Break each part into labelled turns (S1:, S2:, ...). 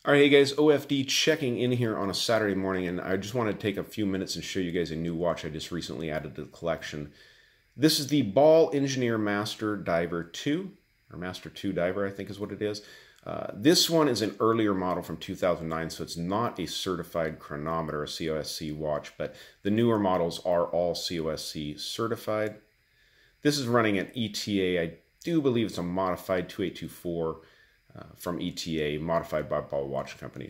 S1: All right, hey guys, OFD checking in here on a Saturday morning, and I just want to take a few minutes and show you guys a new watch I just recently added to the collection. This is the Ball Engineer Master Diver 2, or Master 2 Diver, I think is what it is. This one is an earlier model from 2009, so it's not a certified chronometer, a COSC watch, but the newer models are all COSC certified. This is running an ETA, I do believe it's a modified 2824, from ETA, modified by Ball Watch Company.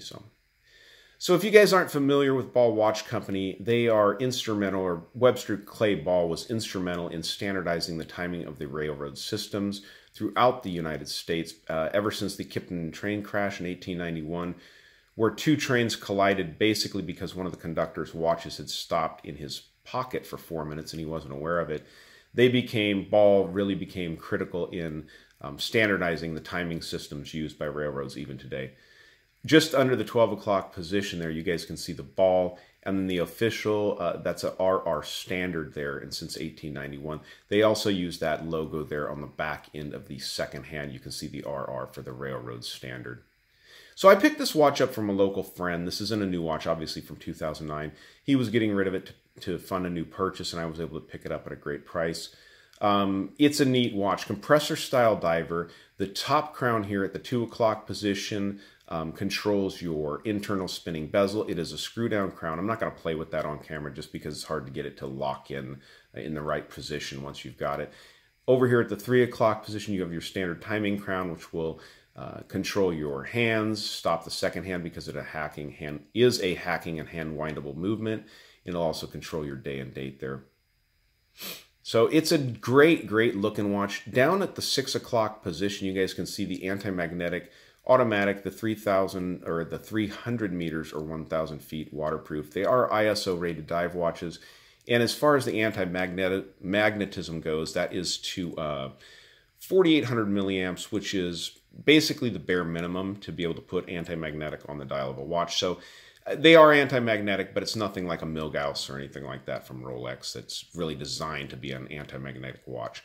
S1: So if you guys aren't familiar with Ball Watch Company, they are instrumental, or Webster Clay Ball was instrumental in standardizing the timing of the railroad systems throughout the United States ever since the Kipton train crash in 1891, where two trains collided basically because one of the conductor's watches had stopped in his pocket for 4 minutes and he wasn't aware of it. Ball really became critical in standardizing the timing systems used by railroads even today. Just under the 12 o'clock position there, you guys can see the ball, and then the official, that's a RR standard there, and since 1891. They also use that logo there on the back end of the second hand. You can see the RR for the railroad standard. So I picked this watch up from a local friend. This isn't a new watch, obviously, from 2009. He was getting rid of it to fund a new purchase, and I was able to pick it up at a great price. It's a neat watch, compressor style diver. The top crown here at the 2 o'clock position controls your internal spinning bezel. It is a screw down crown. I'm not going to play with that on camera just because it's hard to get it to lock in the right position once you've got it. Over here at the 3 o'clock position, you have your standard timing crown, which will control your hands, stop the second hand because it is a hacking and hand windable movement. It'll also control your day and date there. So it's a great looking watch. Down at the 6 o'clock position, you guys can see the anti-magnetic automatic, the 3,000 or the 300 meters or 1,000 feet waterproof. They are ISO rated dive watches. And as far as the anti-magnetism goes, that is to 4,800 milliamps, which is basically the bare minimum to be able to put anti-magnetic on the dial of a watch. So they are anti-magnetic, but it's nothing like a Milgauss or anything like that from Rolex that's really designed to be an anti-magnetic watch.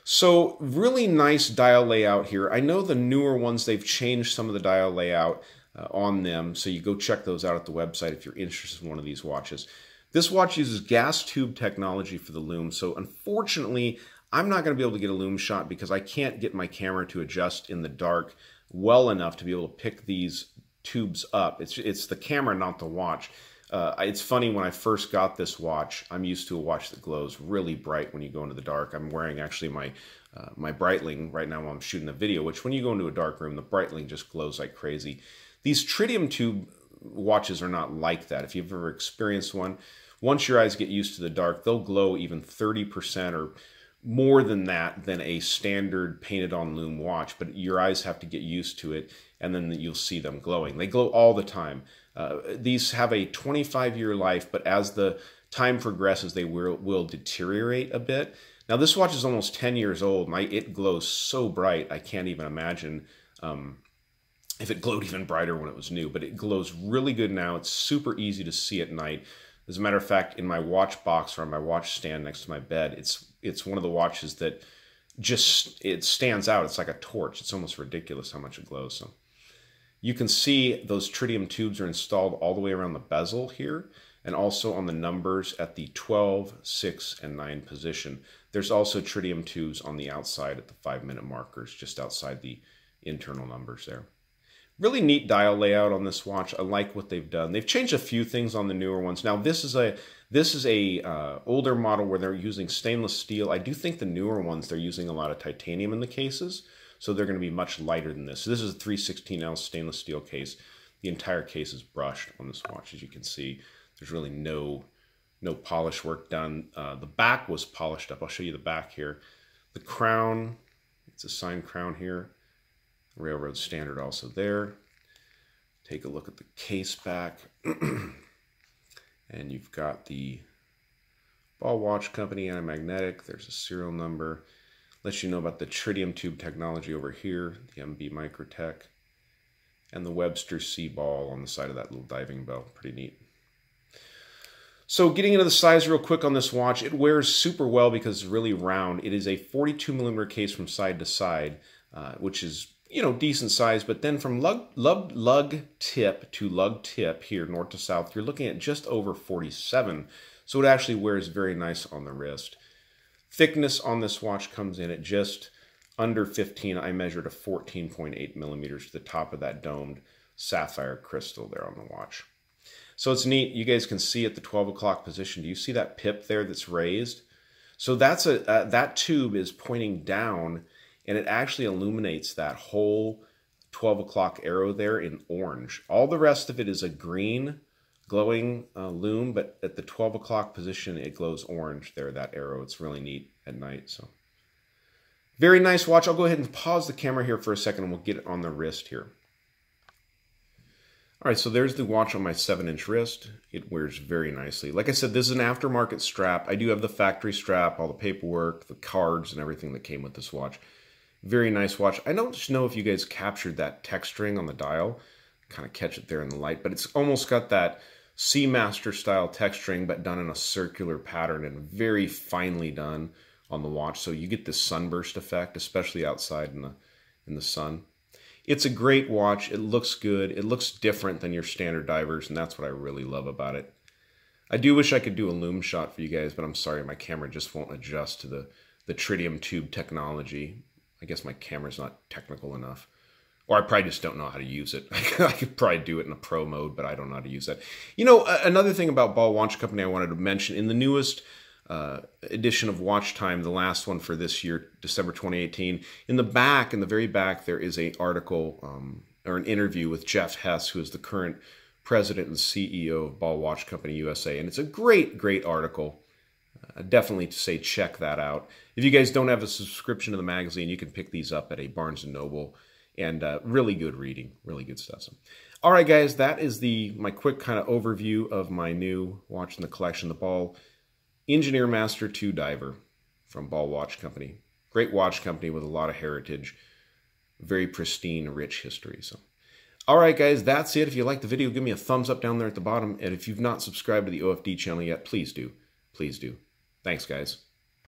S1: So really nice dial layout here. I know the newer ones, they've changed some of the dial layout on them, so you go check those out at the website if you're interested in one of these watches. This watch uses gas tube technology for the lume, so unfortunately, I'm not going to be able to get a lume shot because I can't get my camera to adjust in the dark well enough to be able to pick these tubes up. It's the camera, not the watch. It's funny, when I first got this watch, I'm used to a watch that glows really bright when you go into the dark. I'm wearing actually my Breitling right now while I'm shooting a video, which when you go into a dark room, the Breitling just glows like crazy. These tritium tube watches are not like that. If you've ever experienced one, once your eyes get used to the dark, they'll glow even 30% or more than that than a standard painted on lume watch, but your eyes have to get used to it, and then you'll see them glowing. They glow all the time. These have a 25-year life, but as the time progresses, they will deteriorate a bit. Now, this watch is almost 10 years old, and it glows so bright, I can't even imagine if it glowed even brighter when it was new, but it glows really good now. It's super easy to see at night. As a matter of fact, in my watch box or on my watch stand next to my bed, it's one of the watches that it stands out. It's like a torch. It's almost ridiculous how much it glows. So you can see those tritium tubes are installed all the way around the bezel here, and also on the numbers at the 12, 6, and 9 position. There's also tritium tubes on the outside at the 5-minute markers, just outside the internal numbers there. Really neat dial layout on this watch. I like what they've done. They've changed a few things on the newer ones. Now this is a older model where they're using stainless steel. I do think the newer ones, they're using a lot of titanium in the cases, so they're going to be much lighter than this. So this is a 3/16 ounce stainless steel case. The entire case is brushed on this watch, as you can see. There's really no polish work done. The back was polished up. I'll show you the back here. The crown, it's a signed crown here. Railroad standard also there. Take a look at the case back. And you've got the Ball Watch Company anti-magnetic. There's a serial number. Lets you know about the tritium tube technology over here, the MB Microtech, and the Webster C ball on the side of that little diving bell. Pretty neat. So getting into the size real quick on this watch, it wears super well because it's really round. It is a 42mm case from side to side, which is you know, decent size. But then from lug tip to lug tip here, north to south, you're looking at just over 47. So it actually wears very nice on the wrist. Thickness on this watch comes in at just under 15. I measured a 14.8 millimeters to the top of that domed sapphire crystal there on the watch. So it's neat. You guys can see at the 12 o'clock position. Do you see that pip there that's raised? So that's that tube is pointing down, and it actually illuminates that whole 12 o'clock arrow there in orange. All the rest of it is a green glowing lume, but at the 12 o'clock position, it glows orange there, that arrow. It's really neat at night. So very nice watch. I'll go ahead and pause the camera here for a second, and we'll get it on the wrist here. All right, so there's the watch on my 7-inch wrist. It wears very nicely. Like I said, this is an aftermarket strap. I do have the factory strap, all the paperwork, the cards, and everything that came with this watch. Very nice watch. I don't know if you guys captured that texturing on the dial. Kind of catch it there in the light, but it's almost got that Seamaster style texturing, but done in a circular pattern and very finely done on the watch. So you get this sunburst effect, especially outside in the sun. It's a great watch. It looks good. It looks different than your standard divers, and that's what I really love about it. I do wish I could do a lume shot for you guys, but I'm sorry, my camera just won't adjust to the tritium tube technology. I guess my camera's not technical enough. Or I probably just don't know how to use it. I could probably do it in a pro mode, but I don't know how to use that. You know, another thing about Ball Watch Company I wanted to mention, in the newest edition of Watch Time, the last one for this year, December 2018, in the back, in the very back, there is an article or an interview with Jeff Hess, who is the current president and CEO of Ball Watch Company USA. And it's a great, great article. Definitely to say check that out. If you guys don't have a subscription to the magazine, you can pick these up at a Barnes & Noble. And really good reading, really good stuff. So, all right, guys, that is my quick kind of overview of my new watch in the collection, the Ball Engineer Master 2 Diver from Ball Watch Company. Great watch company with a lot of heritage, very pristine, rich history. So, all right, guys, that's it. If you like the video, give me a thumbs up down there at the bottom. And if you've not subscribed to the OFD channel yet, please do. Please do. Thanks, guys.